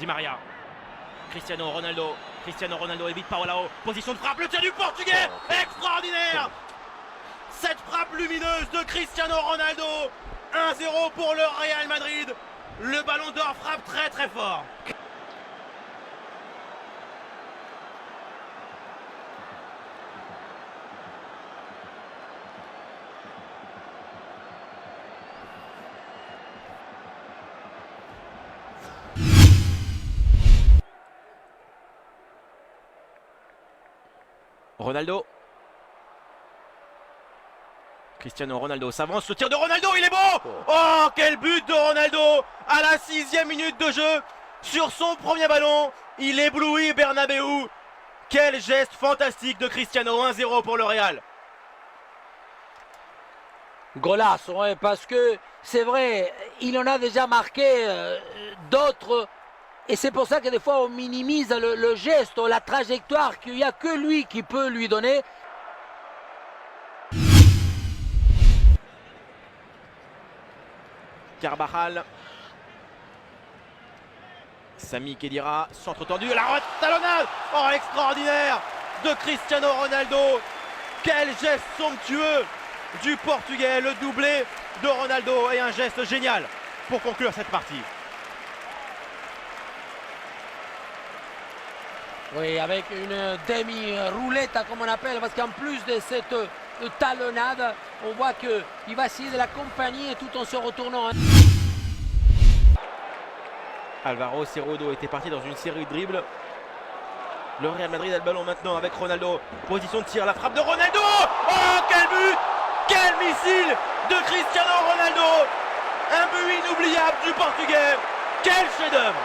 Di Maria. Cristiano Ronaldo évite Paolao. Position de frappe, le tir du Portugais. Extraordinaire. Cette frappe lumineuse de Cristiano Ronaldo. 1-0 pour le Real Madrid. Le Ballon d'Or frappe très très fort. Ronaldo. Cristiano Ronaldo s'avance, le tir de Ronaldo, il est beau. Oh, quel but de Ronaldo à la 6e minute de jeu. Sur son premier ballon, il éblouit Bernabéu. Quel geste fantastique de Cristiano, 1-0 pour le Real. Golazo, hein, parce que c'est vrai, il en a déjà marqué d'autres. Et c'est pour ça que des fois on minimise le geste, la trajectoire qu'il n'y a que lui qui peut lui donner. Carvajal. Sami Khedira, centre tendu, la talonnade. Oh, extraordinaire de Cristiano Ronaldo. Quel geste somptueux du Portugais, le doublé de Ronaldo et un geste génial pour conclure cette partie. Oui, avec une demi-roulette, comme on appelle, parce qu'en plus de cette talonnade, on voit qu'il va essayer de l'accompagner tout en se retournant. Alvaro Cerrudo était parti dans une série de dribbles. Le Real Madrid a le ballon maintenant avec Ronaldo. Position de tir, la frappe de Ronaldo. Oh, quel but! Quel missile de Cristiano Ronaldo! Un but inoubliable du Portugais. Quel chef-d'œuvre!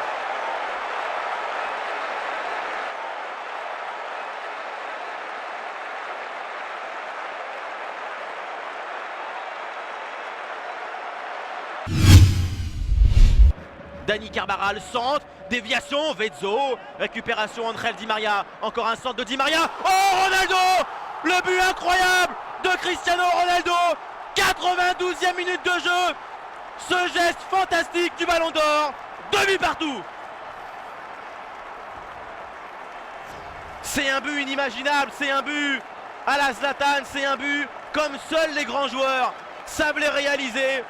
Dani Carvajal, centre, déviation, Vezzo, récupération Angel Di Maria, encore un centre de Di Maria. Oh, Ronaldo! Le but incroyable de Cristiano Ronaldo, 92e minute de jeu. Ce geste fantastique du Ballon d'Or, 2 buts partout. C'est un but inimaginable, c'est un but à la Zlatan, c'est un but comme seuls les grands joueurs savent les réaliser.